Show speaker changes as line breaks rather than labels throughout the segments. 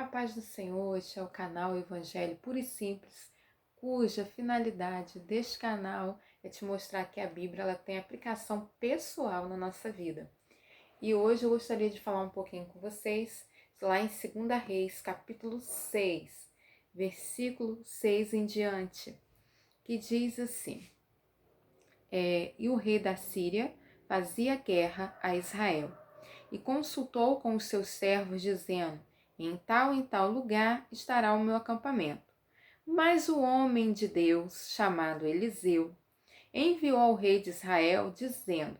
A paz do Senhor, este é o canal Evangelho Puro e Simples, cuja finalidade deste canal é te mostrar que a Bíblia ela tem aplicação pessoal na nossa vida. E hoje eu gostaria de falar um pouquinho com vocês lá em 2 Reis, capítulo 6, versículo 6 em diante, que diz assim: E o rei da Síria fazia guerra a Israel, e consultou com os seus servos, dizendo: em tal lugar estará o meu acampamento. Mas o homem de Deus, chamado Eliseu, enviou ao rei de Israel, dizendo: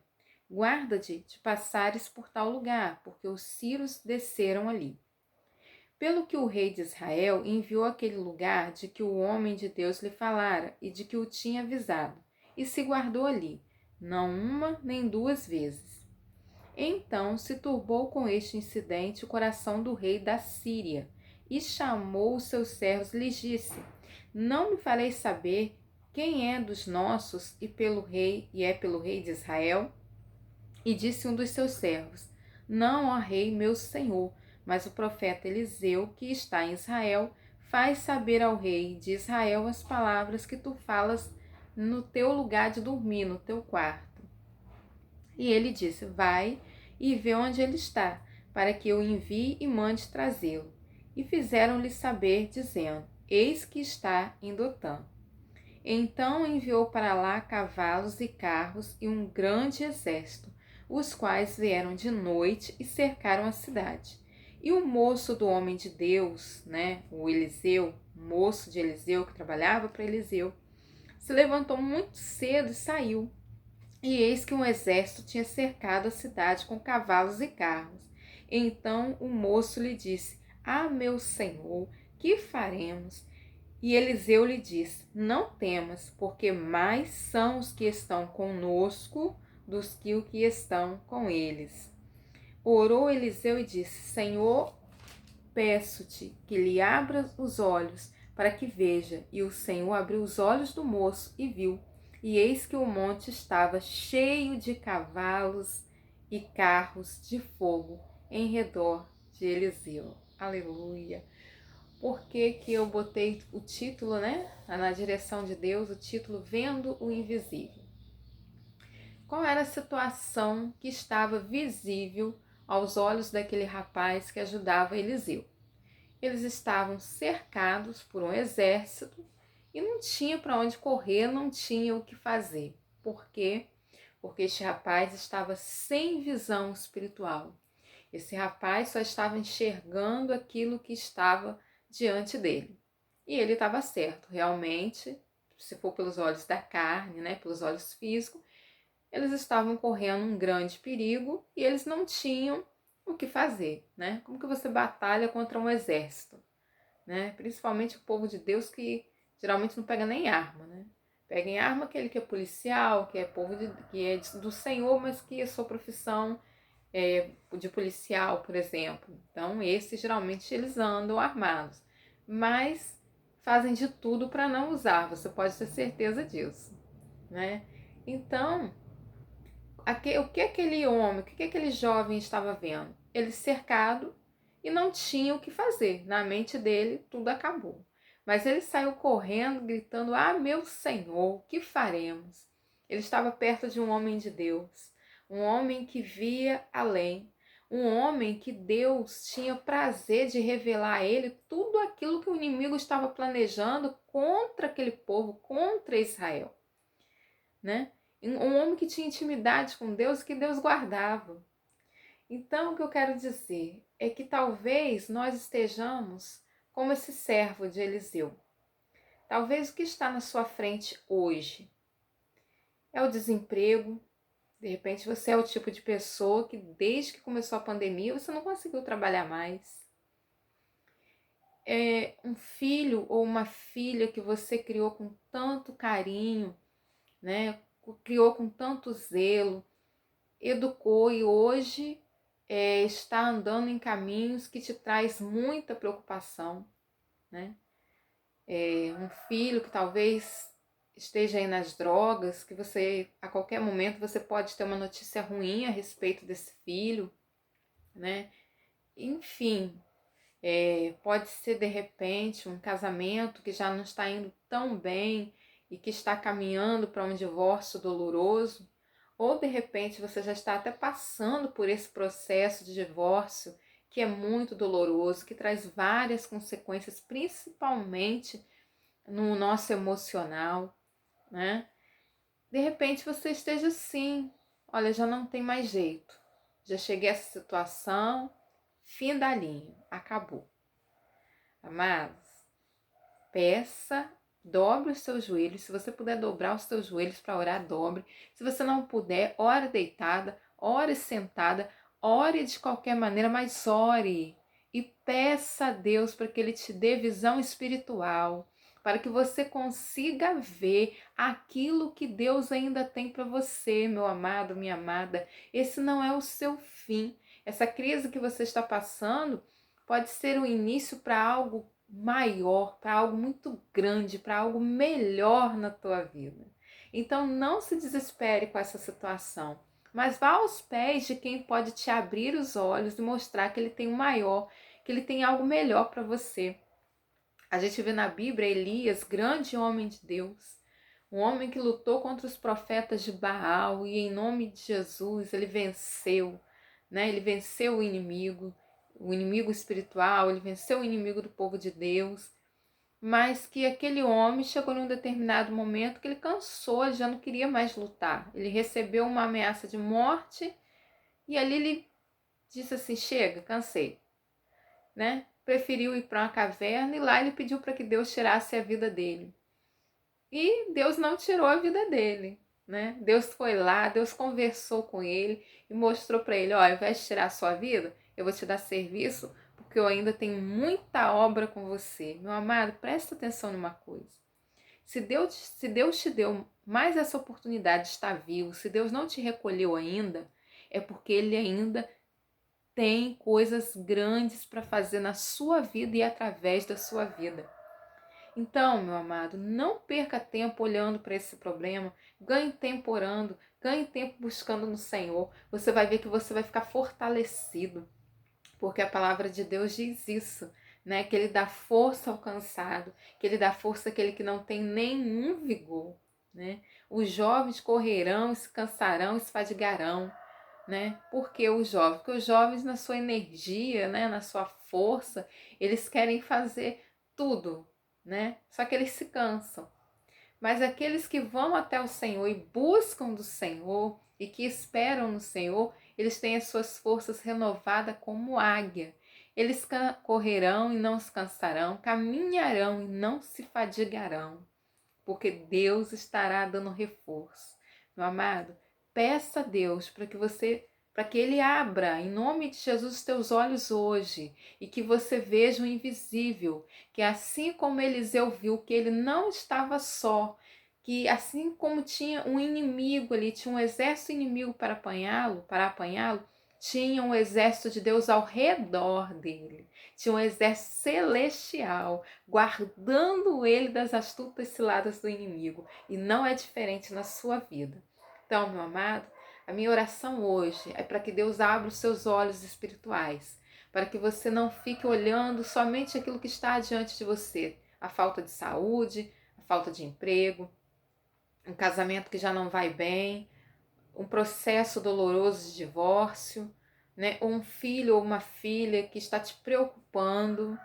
guarda-te de passares por tal lugar, porque os sírios desceram ali. Pelo que o rei de Israel enviou àquele lugar de que o homem de Deus lhe falara e de que o tinha avisado, e se guardou ali, não uma nem duas vezes. Então se turbou com este incidente o coração do rei da Síria, e chamou os seus servos e lhes disse: não me fareis saber quem é dos nossos e é pelo rei de Israel? E disse um dos seus servos: não, ó rei, meu senhor, mas o profeta Eliseu, que está em Israel, faz saber ao rei de Israel as palavras que tu falas no teu lugar de dormir, no teu quarto. E ele disse: vai e vê onde ele está, para que eu envie e mande trazê-lo. E fizeram-lhe saber, dizendo: eis que está em Dotã. Então enviou para lá cavalos e carros e um grande exército, os quais vieram de noite e cercaram a cidade. E o moço do homem de Deus, o Eliseu, moço de Eliseu, que trabalhava para Eliseu, se levantou muito cedo e saiu. E eis que um exército tinha cercado a cidade com cavalos e carros. Então o moço lhe disse: meu senhor, que faremos? E Eliseu lhe disse: não temas, porque mais são os que estão conosco dos que os que estão com eles. Orou Eliseu e disse: Senhor, peço-te que lhe abra os olhos para que veja. E o Senhor abriu os olhos do moço e viu. E eis que o monte estava cheio de cavalos e carros de fogo em redor de Eliseu. Aleluia! Por que que eu botei o título, na direção de Deus, o título Vendo o Invisível? Qual era a situação que estava visível aos olhos daquele rapaz que ajudava Eliseu? Eles estavam cercados por um exército e não tinha para onde correr, não tinha o que fazer. Por quê? Porque este rapaz estava sem visão espiritual. Esse rapaz só estava enxergando aquilo que estava diante dele. E ele estava certo, realmente, se for pelos olhos da carne, pelos olhos físicos, eles estavam correndo um grande perigo e eles não tinham o que fazer, Como que você batalha contra um exército, Principalmente o povo de Deus que geralmente não pega nem arma, Pega em arma aquele que é policial, que é que é do Senhor, mas que a sua profissão de policial, por exemplo. Então, esses geralmente eles andam armados, mas fazem de tudo para não usar, você pode ter certeza disso, Então, o que aquele homem, o que aquele jovem estava vendo? Ele cercado e não tinha o que fazer. Na mente dele, tudo acabou. Mas ele saiu correndo, gritando: meu Senhor, o que faremos? Ele estava perto de um homem de Deus, um homem que via além, um homem que Deus tinha prazer de revelar a ele tudo aquilo que o inimigo estava planejando contra aquele povo, contra Israel, Um homem que tinha intimidade com Deus, que Deus guardava. Então, o que eu quero dizer é que talvez nós estejamos como esse servo de Eliseu. Talvez o que está na sua frente hoje é o desemprego. De repente você é o tipo de pessoa que desde que começou a pandemia você não conseguiu trabalhar mais. É um filho ou uma filha que você criou com tanto carinho, criou com tanto zelo, educou e hoje está andando em caminhos que te traz muita preocupação, Um filho que talvez esteja aí nas drogas, que você, a qualquer momento, você pode ter uma notícia ruim a respeito desse filho, Enfim, Pode ser de repente um casamento que já não está indo tão bem e que está caminhando para um divórcio doloroso, ou de repente você já está até passando por esse processo de divórcio que é muito doloroso, que traz várias consequências, principalmente no nosso emocional, né? De repente você esteja assim, olha, já não tem mais jeito, já cheguei a essa situação, fim da linha, acabou. Amados, peça, dobre os seus joelhos. Se você puder dobrar os seus joelhos para orar, dobre. Se você não puder, ore deitada, ore sentada, ore de qualquer maneira, mas ore. E peça a Deus para que Ele te dê visão espiritual, para que você consiga ver aquilo que Deus ainda tem para você, meu amado, minha amada. Esse não é o seu fim. Essa crise que você está passando pode ser um início para algo maior, para algo muito grande, para algo melhor na tua vida. Então não se desespere com essa situação, mas vá aos pés de quem pode te abrir os olhos e mostrar que ele tem o maior, que ele tem algo melhor para você. A gente vê na Bíblia Elias, grande homem de Deus, um homem que lutou contra os profetas de Baal e em nome de Jesus ele venceu, né? Ele venceu o inimigo espiritual, ele venceu o inimigo do povo de Deus, mas que aquele homem chegou num determinado momento que ele cansou, ele já não queria mais lutar. Ele recebeu uma ameaça de morte e ali ele disse assim, chega, cansei, né? Preferiu ir para uma caverna e lá ele pediu para que Deus tirasse a vida dele. E Deus não tirou a vida dele, né? Deus foi lá, Deus conversou com ele e mostrou para ele, ó, ao invés de tirar a sua vida, eu vou te dar serviço, porque eu ainda tenho muita obra com você. Meu amado, presta atenção numa coisa. Se Deus te deu mais essa oportunidade de estar vivo, se Deus não te recolheu ainda, é porque Ele ainda tem coisas grandes para fazer na sua vida e através da sua vida. Então, meu amado, não perca tempo olhando para esse problema, ganhe tempo orando, ganhe tempo buscando no Senhor. Você vai ver que você vai ficar fortalecido, porque a palavra de Deus diz isso, né? Que Ele dá força ao cansado, que Ele dá força àquele que não tem nenhum vigor, né? Os jovens correrão, se cansarão, se fadigarão, né? Por que os jovens? Porque os jovens, na sua energia, né? Na sua força, eles querem fazer tudo, né? Só que eles se cansam. Mas aqueles que vão até o Senhor e buscam do Senhor e que esperam no Senhor, eles têm as suas forças renovadas como águia. Eles correrão e não se cansarão, caminharão e não se fadigarão, porque Deus estará dando reforço. Meu amado, peça a Deus para que Ele abra, em nome de Jesus, os teus olhos hoje e que você veja o invisível, que assim como Eliseu viu que ele não estava só, que assim como tinha um inimigo ali, tinha um exército inimigo para apanhá-lo, tinha um exército de Deus ao redor dele, tinha um exército celestial guardando ele das astutas ciladas do inimigo, e não é diferente na sua vida. Então, meu amado, a minha oração hoje é para que Deus abra os seus olhos espirituais, para que você não fique olhando somente aquilo que está diante de você, a falta de saúde, a falta de emprego, um casamento que já não vai bem, um processo doloroso de divórcio, né? Ou um filho ou uma filha que está te preocupando,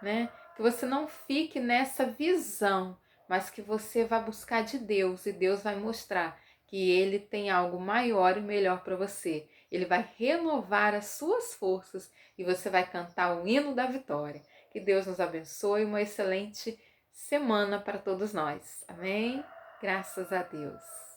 né? Que você não fique nessa visão, mas que você vá buscar de Deus e Deus vai mostrar que Ele tem algo maior e melhor para você. Ele vai renovar as suas forças e você vai cantar o hino da vitória. Que Deus nos abençoe, uma excelente semana para todos nós. Amém? Graças a Deus.